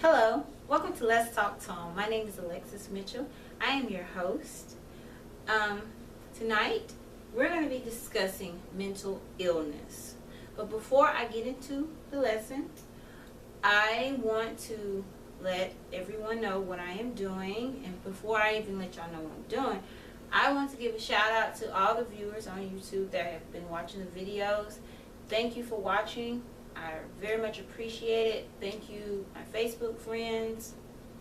Hello, welcome to Let's Talk Tone. My name is Alexis Mitchell. I am your host. Tonight, we're going to be discussing mental illness. But before I get into the lesson, I want to let everyone know what I am doing. And before I even let y'all know what I'm doing, I want to give a shout out to all the viewers on YouTube that have been watching the videos. Thank you for watching. I very much appreciate it. Thank you, my Facebook friends,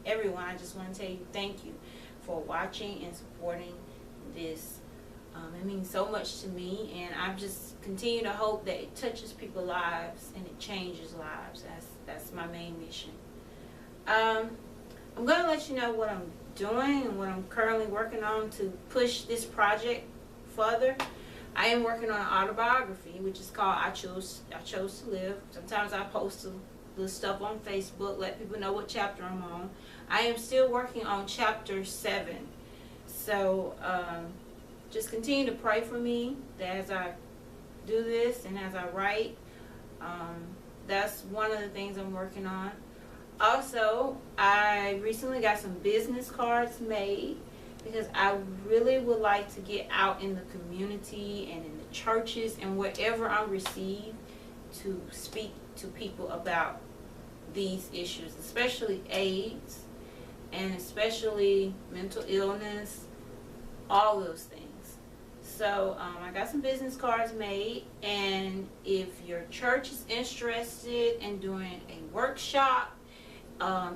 everyone. I just want to tell you thank you for watching and supporting this. It means so much to me, and I just continue to hope that it touches people's lives and it changes lives. That's my main mission. I'm going to let you know what I'm doing and what I'm currently working on to push this project further. I am working on an autobiography, which is called I Chose to Live. Sometimes I post a little stuff on Facebook, let people know what chapter I'm on. I am still working on chapter 7. So just continue to pray for me that as I do this and as I write. That's one of the things I'm working on. Also, I recently got some business cards made, because I really would like to get out in the community and in the churches and wherever I'm received to speak to people about these issues, especially AIDS and especially mental illness, all those things. So I got some business cards made, and if your church is interested in doing a workshop,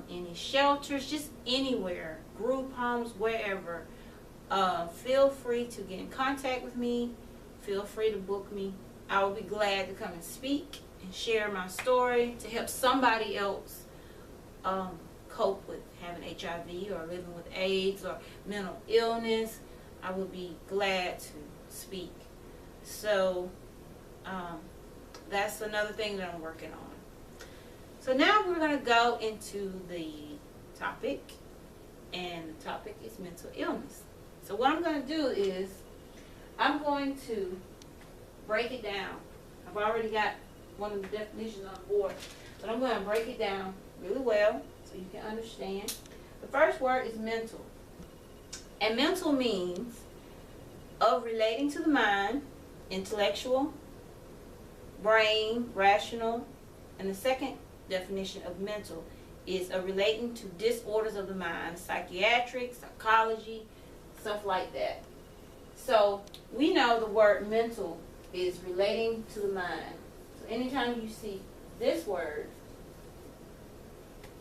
any shelters, just anywhere, group homes, wherever, feel free to get in contact with me. Feel free to book me. I will be glad to come and speak and share my story to help somebody else cope with having HIV or living with AIDS or mental illness. I will be glad to speak. So that's another thing that I'm working on. So now we're going to go into the topic, and the topic is mental illness. So what I'm going to do is I'm going to break it down. I've already got one of the definitions on board, but I'm going to break it down really well so you can understand. The first word is mental. And mental means of relating to the mind, intellectual, brain, rational, and the second definition of mental is relating to disorders of the mind, psychiatric, psychology, stuff like that. So we know the word mental is relating to the mind. So anytime you see this word,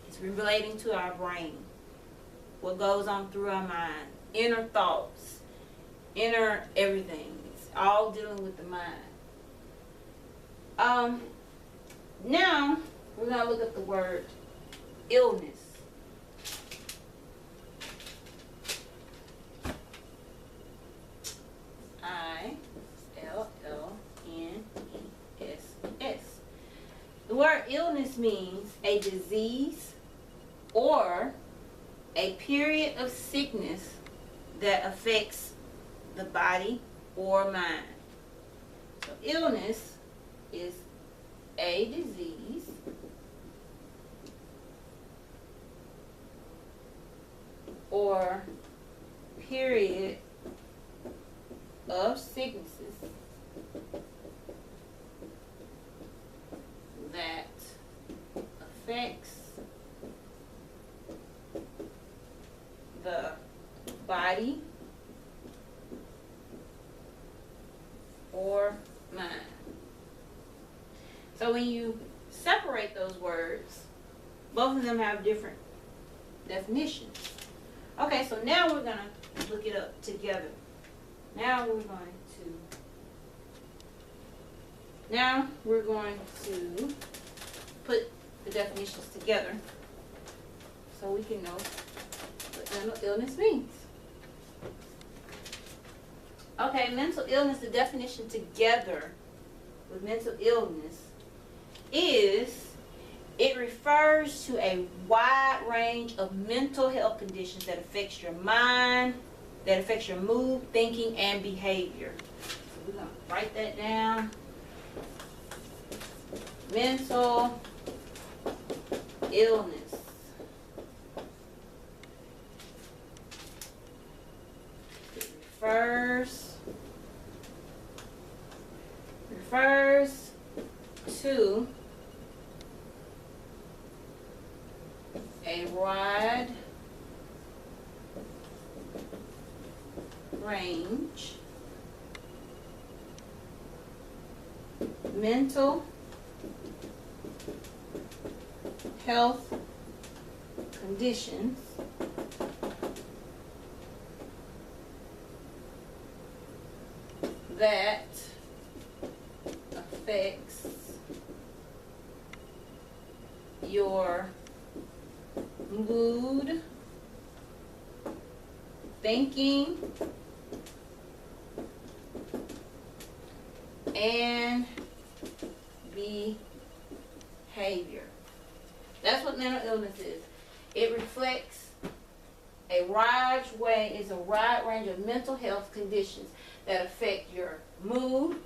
it's relating to our brain, what goes on through our mind, inner thoughts, inner everything. It's all dealing with the mind. Now we're going to look at the word illness. I-L-L-N-E-S-S. The word illness means a disease or a period of sickness that affects the body or mind. So illness is a disease or period of sicknesses that affects the body or mind. So when you separate those words, both of them have different definitions. Okay, so now we're going to look it up together. Now we're going to put the definitions together so we can know what mental illness means. Okay, mental illness, the definition together with mental illness is it refers to a wide range of mental health conditions that affects your mind, that affects your mood, thinking, and behavior. So we're going to write that down. Mental illness. refers to a wide range mental health conditions that affects your mood, thinking, and behavior. That's what mental illness is. It reflects a wide range of mental health conditions that affect your mood.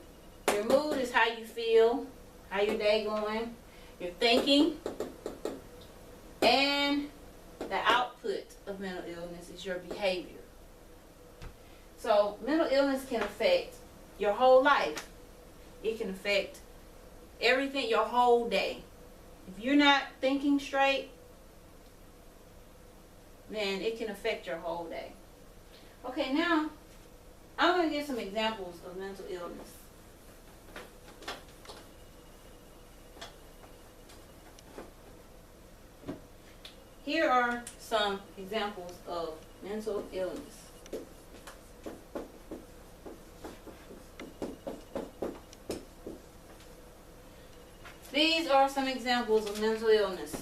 Your mood is how you feel, how your day going, your thinking, and the output of mental illness is your behavior. So mental illness can affect your whole life. It can affect everything, your whole day. If you're not thinking straight, then it can affect your whole day. Okay, now I'm going to give some examples of mental illness. Here are some examples of mental illness. These are some examples of mental illness.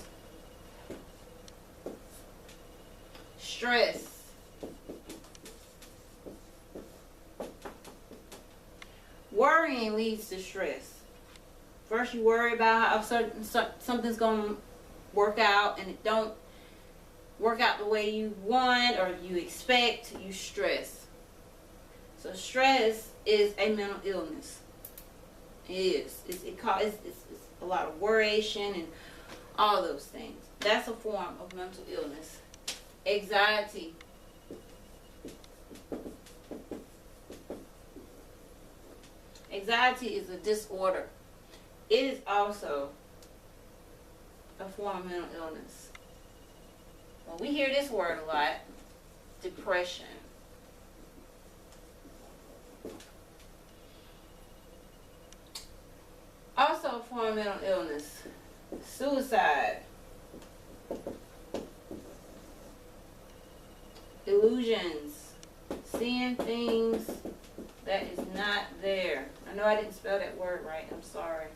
Stress. Worrying leads to stress. First you worry about how something's going to work out and it don't work out the way you want or you expect, you stress. So stress is a mental illness. It is. It's a lot of worration and all those things. That's a form of mental illness. Anxiety. Anxiety is a disorder. It is also a form of mental illness. Well, we hear this word a lot. Depression. Also a form of mental illness. Suicide. Illusions. Seeing things that is not there. I know I didn't spell that word right. I'm sorry.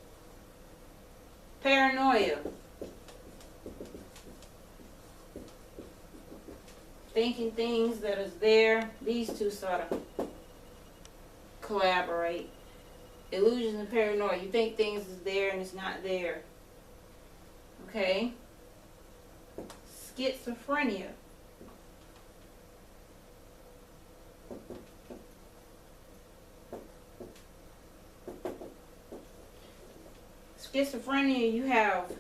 Paranoia. Thinking things that is there. These two sort of collaborate. Illusions and paranoia. You think things is there and it's not there. Okay? Schizophrenia. Schizophrenia, you have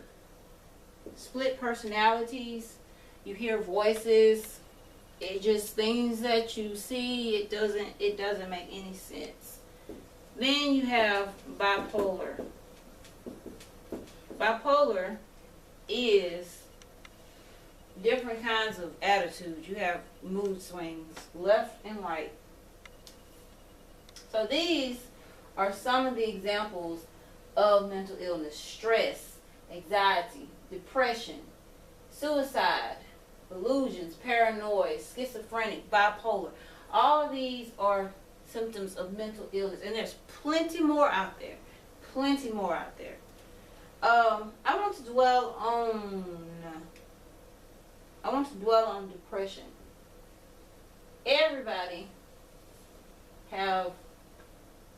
split personalities. You hear voices. It just things that you see, it doesn't make any sense. Then you have bipolar. Bipolar is different kinds of attitudes. You have mood swings, left and right. So these are some of the examples of mental illness. Stress, anxiety, depression, suicide, illusions, paranoia, schizophrenic, bipolar. All of these are symptoms of mental illness, and there's plenty more out there. Plenty more out there. I want to dwell on depression.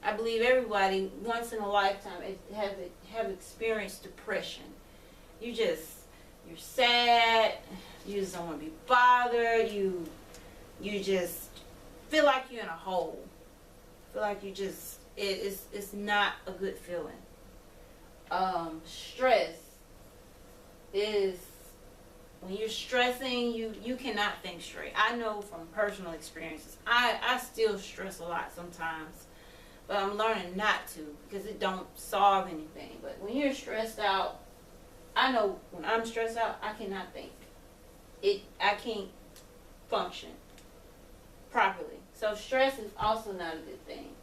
I believe everybody once in a lifetime have experienced depression. You're sad. You just don't want to be bothered. You just feel like you're in a hole. Feel like it's not a good feeling. Stress is when you're stressing, you cannot think straight. I know from personal experiences. I still stress a lot sometimes, but I'm learning not to because it don't solve anything. But when you're stressed out, I know when I'm stressed out, I cannot think. I can't function properly. So stress is also not a good thing.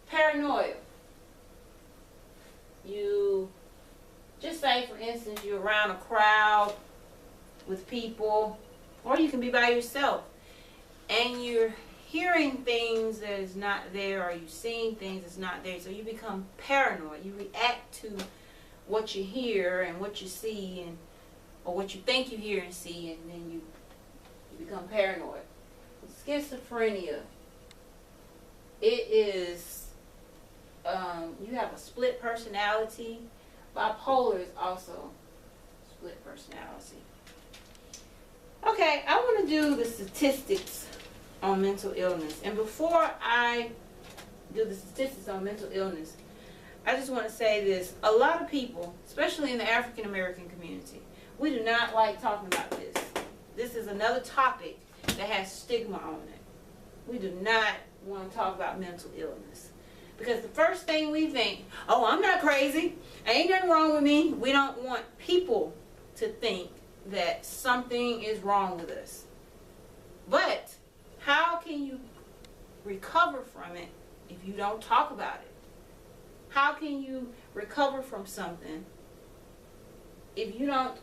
Paranoia. You just say, for instance, you're around a crowd with people, or you can be by yourself, and you're hearing things that is not there, or you're seeing things that's not there. So you become paranoid. You react to what you hear and what you see, and or what you think you hear and see, and then you become paranoid. Schizophrenia. It is you have a split personality. Bipolar is also split personality. Okay, I want to do the statistics on mental illness. And before I do the statistics on mental illness, I just want to say this. A lot of people, especially in the African American community, we do not like talking about this. This is another topic that has stigma on it. We do not want to talk about mental illness. Because the first thing we think, oh, I'm not crazy. Ain't nothing wrong with me. We don't want people to think that something is wrong with us. But how can you recover from it if you don't talk about it? How can you recover from something if you don't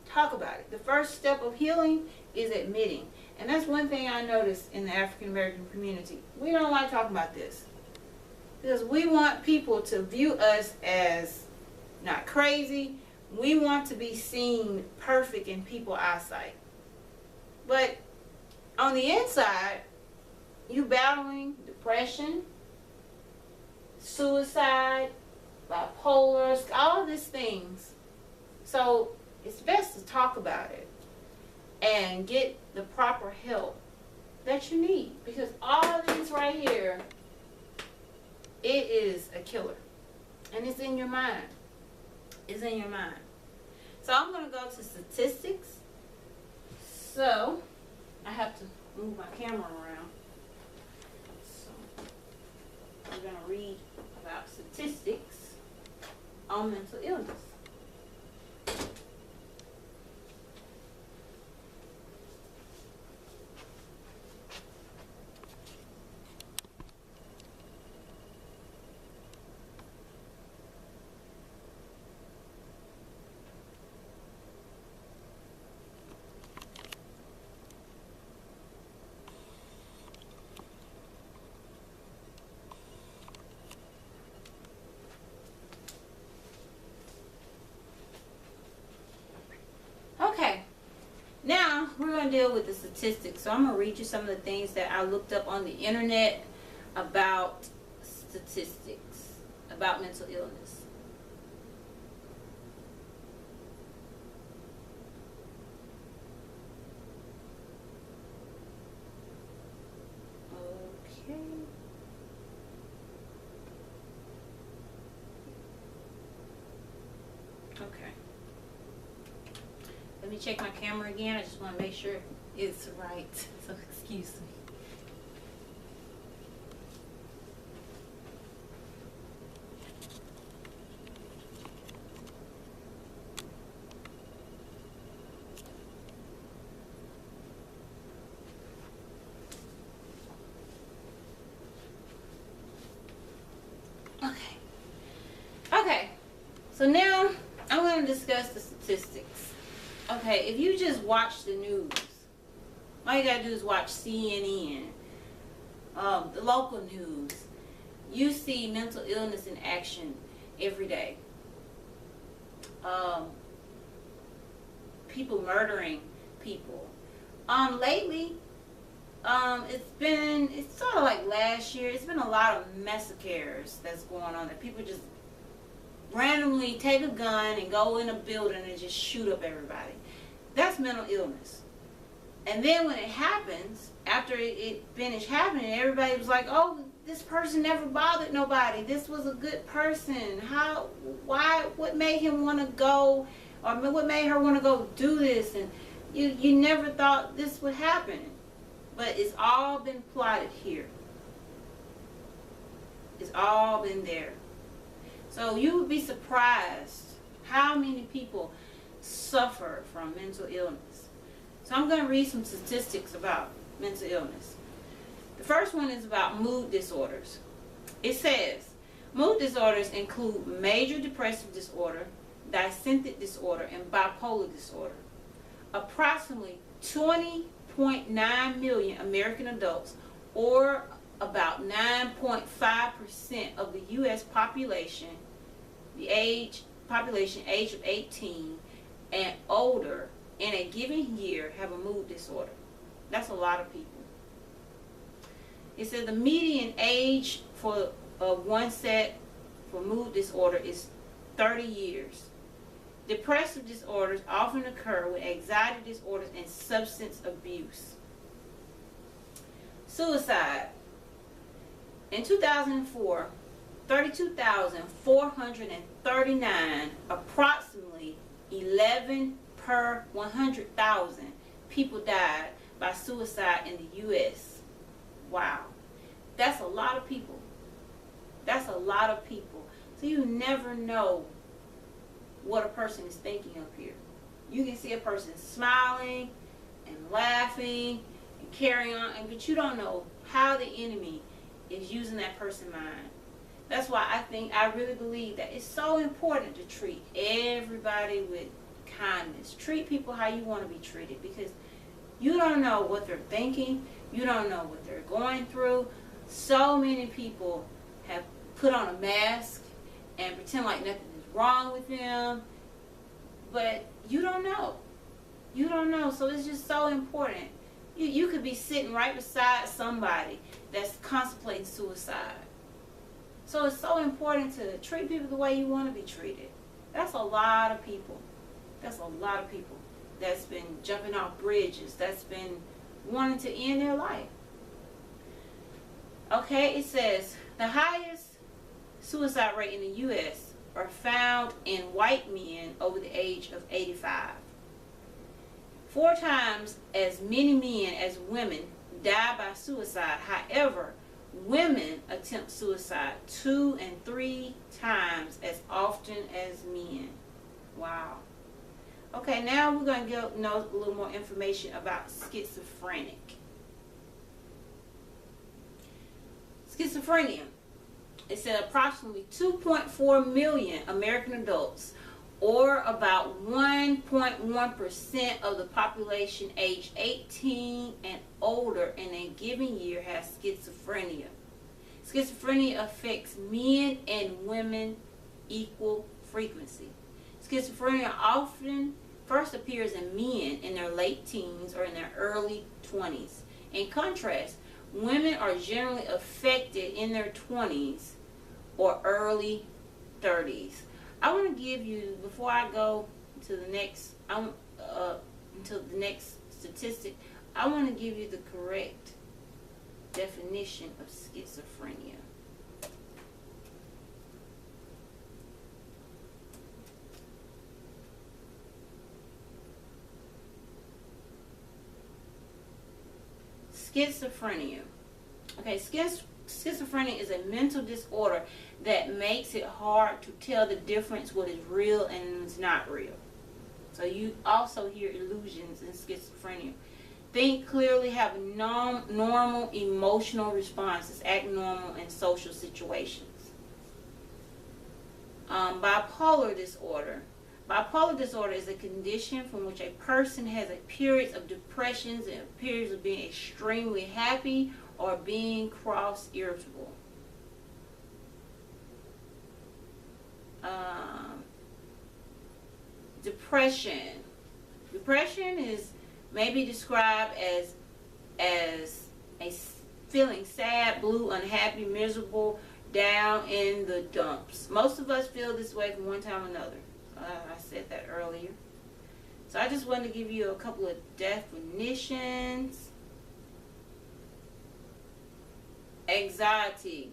talk about it? The first step of healing is admitting. And that's one thing I noticed in the African American community. We don't like talking about this. Because we want people to view us as not crazy. We want to be seen perfect in people's eyesight. But on the inside, you battling depression, suicide, bipolar, all of these things. So it's best to talk about it and get the proper help that you need. Because all of these right here, it is a killer. And it's in your mind. It's in your mind. So I'm going to go to statistics. So I have to move my camera around. So we're going to read about statistics on mental illness. Okay, now we're going to deal with the statistics. So I'm going to read you some of the things that I looked up on the internet about statistics, about mental illness. Okay. Okay. Let me check my camera again. I just want to make sure it's right. So excuse me. Okay. Okay. So now I'm going to discuss the statistics. Okay, if you just watch the news, all you gotta do is watch CNN, the local news. You see mental illness in action every day. People murdering people. Lately, it's sort of like last year. It's been a lot of massacres that's going on. That people just randomly take a gun and go in a building and just shoot up everybody. That's mental illness. And then when it happens, after it finished happening, everybody was like, oh, this person never bothered nobody. This was a good person. What made him want to go, or what made her want to go do this? And you never thought this would happen. But it's all been plotted here. It's all been there. So you would be surprised how many people suffer from mental illness. So I'm going to read some statistics about mental illness. The first one is about mood disorders. It says, mood disorders include major depressive disorder, dissociative disorder, and bipolar disorder. Approximately 20.9 million American adults, or about 9.5% of the U.S. population, population age of 18 and older in a given year have a mood disorder. That's a lot of people. It says the median age for one set for mood disorder is 30 years. Depressive disorders often occur with anxiety disorders and substance abuse. Suicide. In 2004, 32,439, approximately 11 per 100,000 people died by suicide in the U.S. Wow. That's a lot of people. That's a lot of people. So you never know what a person is thinking up here. You can see a person smiling and laughing and carrying on, but you don't know how the enemy is using that person's mind. That's why I really believe that it's so important to treat everybody with kindness. Treat people how you want to be treated, because you don't know what they're thinking. You don't know what they're going through. So many people have put on a mask and pretend like nothing is wrong with them, but you don't know. You don't know. So it's just so important. You could be sitting right beside somebody that's contemplating suicide. So it's so important to treat people the way you want to be treated. That's a lot of people. That's a lot of people that's been jumping off bridges, that's been wanting to end their life. Okay, it says the highest suicide rate in the U.S. are found in white men over the age of 85. 4 times as many men as women die by suicide. However, women attempt suicide 2 and 3 times as often as men. Wow. Okay, now we're going to know a little more information about schizophrenic. Schizophrenia. It said approximately 2.4 million American adults, or about 1.1% of the population aged 18 and older in a given year has schizophrenia. Schizophrenia affects men and women equal frequency. Schizophrenia often first appears in men in their late teens or in their early 20s. In contrast, women are generally affected in their 20s or early 30s. I want to give you, before I go to the next, statistic, I want to give you the correct definition of schizophrenia. Schizophrenia. Okay, schizophrenia is a mental disorder that makes it hard to tell the difference what is real and is not real. So you also hear illusions in schizophrenia. Think clearly, have normal emotional responses, act normal in social situations. Bipolar disorder. Bipolar disorder is a condition from which a person has a periods of depressions and periods of being extremely happy or being cross-irritable. Depression. Depression is maybe described as a feeling sad, blue, unhappy, miserable, down in the dumps. Most of us feel this way from one time or another. I said that earlier. So I just wanted to give you a couple of definitions. Anxiety.